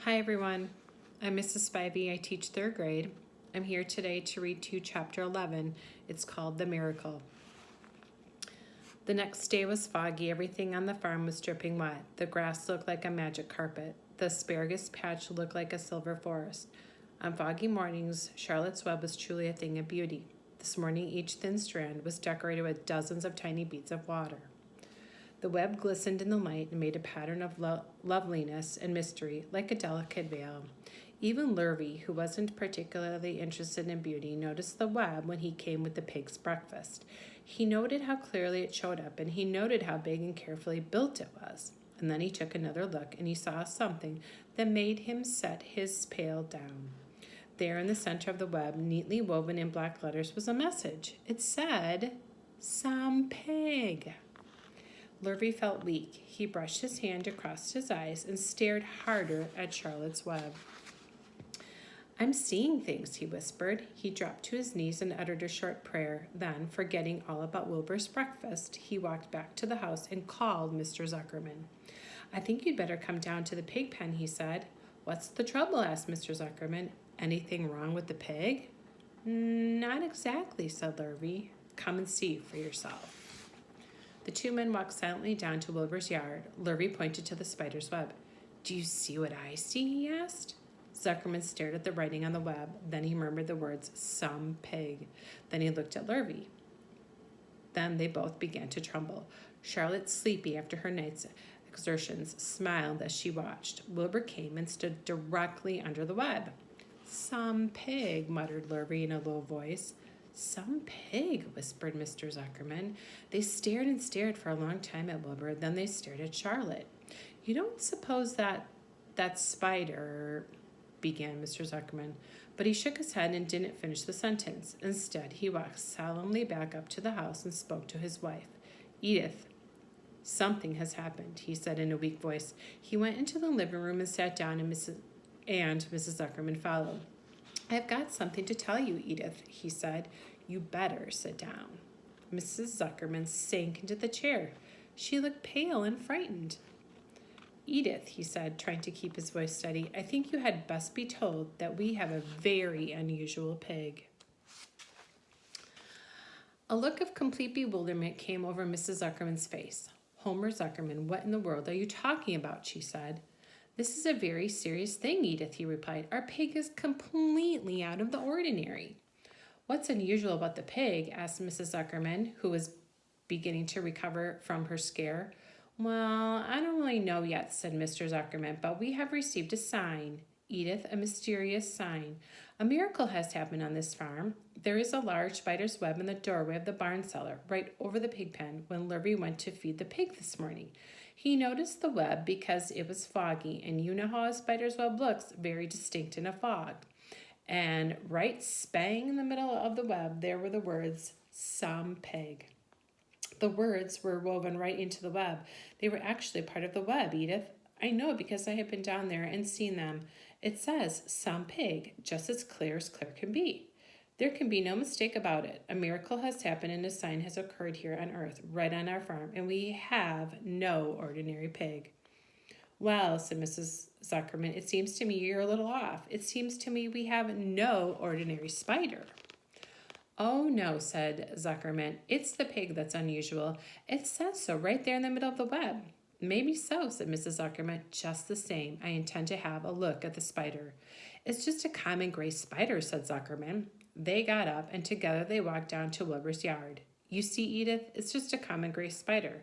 Hi everyone, I'm Mrs. Spivey. I teach third grade. I'm here today to read to you chapter 11. It's called The Miracle. The next day was foggy. Everything on the farm was dripping wet. The grass looked like a magic carpet. The asparagus patch looked like a silver forest. On foggy mornings, Charlotte's Web was truly a thing of beauty. This morning, each thin strand was decorated with dozens of tiny beads of water. The web glistened in the light and made a pattern of loveliness and mystery, like a delicate veil. Even Lurvy, who wasn't particularly interested in beauty, noticed the web when he came with the pig's breakfast. He noted how clearly it showed up, and he noted how big and carefully built it was. And then he took another look, and he saw something that made him set his pail down. There in the center of the web, neatly woven in black letters, was a message. It said, "Some pig." Lurvy felt weak. He brushed his hand across his eyes and stared harder at Charlotte's Web. "I'm seeing things," he whispered. He dropped to his knees and uttered a short prayer. Then, forgetting all about Wilbur's breakfast, he walked back to the house and called Mr. Zuckerman. "I think you'd better come down to the pig pen," he said. "What's the trouble?" asked Mr. Zuckerman. "Anything wrong with the pig?" "Not exactly," said Lurvy. "Come and see for yourself." The two men walked silently down to Wilbur's yard. Lurvy pointed to the spider's web. "Do you see what I see?" he asked. Zuckerman stared at the writing on the web. Then he murmured the words, "Some pig." Then he looked at Lurvy. Then they both began to tremble. Charlotte, sleepy after her night's exertions, smiled as she watched. Wilbur came and stood directly under the web. "Some pig," muttered Lurvy in a low voice. "Some pig," whispered Mr. Zuckerman. They stared and stared for a long time at Wilbur. Then they stared at Charlotte. "You don't suppose that spider," began Mr. Zuckerman, but he shook his head and didn't finish the sentence. Instead, he walked solemnly back up to the house and spoke to his wife. "Edith, something has happened," he said in a weak voice. He went into the living room and sat down, and Mrs. Zuckerman followed. "I've got something to tell you, Edith," he said. "You better sit down." Mrs. Zuckerman sank into the chair. She looked pale and frightened. "Edith," he said, trying to keep his voice steady, "I think you had best be told that we have a very unusual pig." A look of complete bewilderment came over Mrs. Zuckerman's face. "Homer Zuckerman, what in the world are you talking about?" she said. "This is a very serious thing, Edith," he replied. "Our pig is completely out of the ordinary." "What's unusual about the pig?" asked Mrs. Zuckerman, who was beginning to recover from her scare. "Well, I don't really know yet," said Mr. Zuckerman, "but we have received a sign. Edith, a mysterious sign. A miracle has happened on this farm. There is a large spider's web in the doorway of the barn cellar, right over the pig pen, when Lurvy went to feed the pig this morning. He noticed the web because it was foggy, and you know how a spider's web looks, very distinct in a fog. And right spang in the middle of the web, there were the words, 'Some pig.' The words were woven right into the web. They were actually part of the web, Edith. I know because I have been down there and seen them. It says, 'Some pig,' just as clear can be. There can be no mistake about it. A miracle has happened and a sign has occurred here on earth, right on our farm, and we have no ordinary pig." "Well," said Mrs. Zuckerman, "it seems to me you're a little off. It seems to me we have no ordinary spider." "Oh, no," said Zuckerman. "It's the pig that's unusual. It says so right there in the middle of the web." "Maybe so," said Mrs. Zuckerman. "Just the same, I intend to have a look at the spider." "It's just a common gray spider," said Zuckerman. They got up, and together they walked down to Wilbur's yard. "You see, Edith, it's just a common gray spider."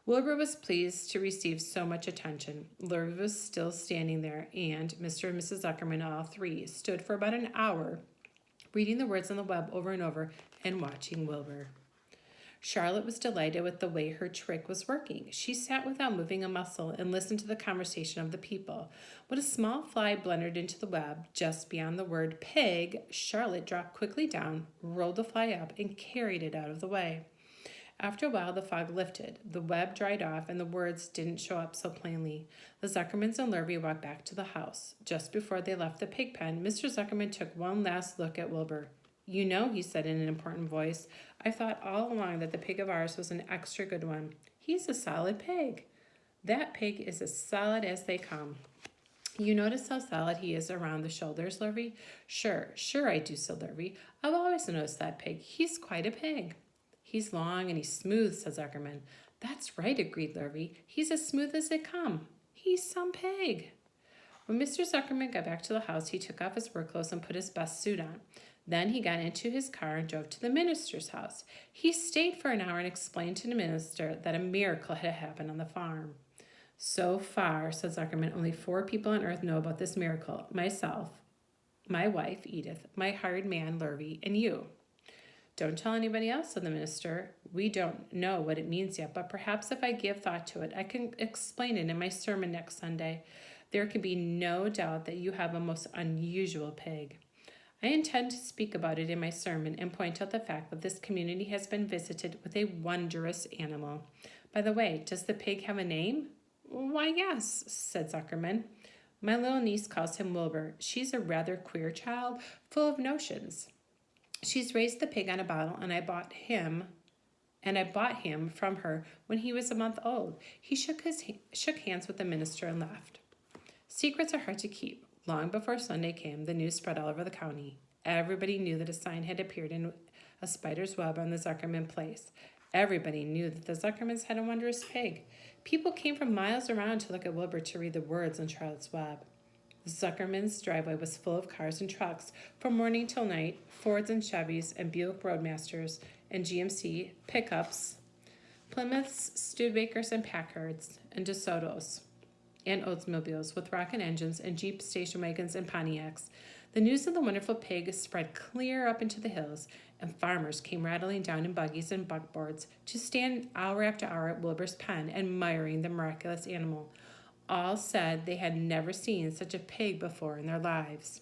Wilbur was pleased to receive so much attention. Lurvy was still standing there, and Mr. and Mrs. Zuckerman, all three, stood for about an hour, reading the words on the web over and over and watching Wilbur. Charlotte was delighted with the way her trick was working. She sat without moving a muscle and listened to the conversation of the people. When a small fly blundered into the web just beyond the word pig, Charlotte dropped quickly down, rolled the fly up, and carried it out of the way. After a while, the fog lifted. The web dried off, and the words didn't show up so plainly. The Zuckermans and Lurvy walked back to the house. Just before they left the pig pen, Mr. Zuckerman took one last look at Wilbur. "You know," he said in an important voice, "I thought all along that the pig of ours was an extra good one. He's a solid pig. That pig is as solid as they come." You notice how solid he is around the shoulders, Lurvy? Sure I do, said Lurvy. I've always noticed that pig. He's quite a pig. He's long and he's smooth, said Zuckerman. That's right, agreed Lurvy. He's as smooth as they come. He's some pig. When Mr. Zuckerman got back to the house, he took off his work clothes and put his best suit on. Then he got into his car and drove to the minister's house. He stayed for an hour and explained to the minister that a miracle had happened on the farm. So far, said Zuckerman, only 4 people on earth know about this miracle. Myself, my wife, Edith, my hired man, Lurvy, and you. Don't tell anybody else, said the minister. We don't know what it means yet, but perhaps if I give thought to it, I can explain it in my sermon next Sunday. There can be no doubt that you have a most unusual pig. I intend to speak about it in my sermon and point out the fact that this community has been visited with a wondrous animal. By the way, does the pig have a name? Why, yes, said Zuckerman. My little niece calls him Wilbur. She's a rather queer child, full of notions. She's raised the pig on a bottle, and I bought him from her when he was a month old. He shook hands with the minister and left. Secrets are hard to keep. Long before Sunday came, the news spread all over the county. Everybody knew that a sign had appeared in a spider's web on the Zuckerman place. Everybody knew that the Zuckermans had a wondrous pig. People came from miles around to look at Wilbur to read the words on Charlotte's Web. The Zuckerman's driveway was full of cars and trucks from morning till night, Fords and Chevys and Buick Roadmasters and GMC pickups, Plymouths, Studebakers and Packards and DeSotos and Oldsmobiles with rocket engines and Jeep station wagons and Pontiacs. The news of the wonderful pig spread clear up into the hills, and farmers came rattling down in buggies and buckboards to stand hour after hour at Wilbur's pen, admiring the miraculous animal. All said they had never seen such a pig before in their lives.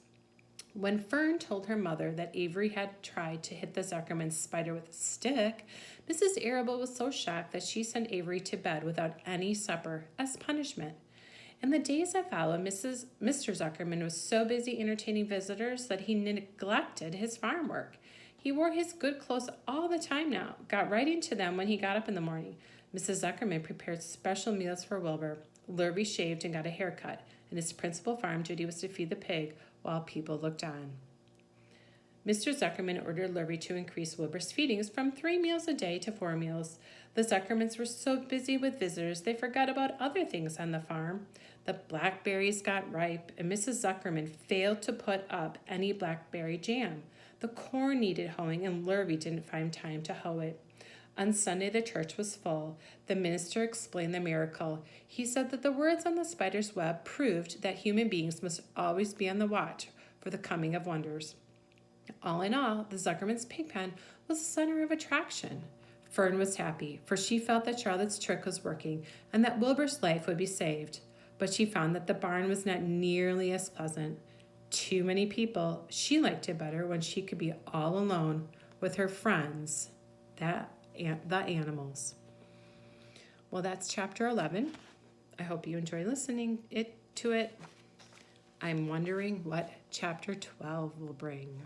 When Fern told her mother that Avery had tried to hit the Zuckerman spider with a stick, Mrs. Arable was so shocked that she sent Avery to bed without any supper as punishment. In the days that followed, Mr. Zuckerman was so busy entertaining visitors that he neglected his farm work. He wore his good clothes all the time now, got right into them when he got up in the morning. Mrs. Zuckerman prepared special meals for Wilbur. Lurvy shaved and got a haircut, and his principal farm duty was to feed the pig while people looked on. Mr. Zuckerman ordered Lurvy to increase Wilbur's feedings from 3 meals a day to 4 meals. The Zuckermans were so busy with visitors they forgot about other things on the farm. The blackberries got ripe, and Mrs. Zuckerman failed to put up any blackberry jam. The corn needed hoeing, and Lurvy didn't find time to hoe it. On Sunday, the church was full. The minister explained the miracle. He said that the words on the spider's web proved that human beings must always be on the watch for the coming of wonders. All in all, the Zuckerman's pig pen was the center of attraction. Fern was happy, for she felt that Charlotte's trick was working and that Wilbur's life would be saved. But she found that the barn was not nearly as pleasant. Too many people. She liked it better when she could be all alone with her friends, the animals. Well, that's chapter 11. I hope you enjoy listening to it. I'm wondering what chapter 12 will bring.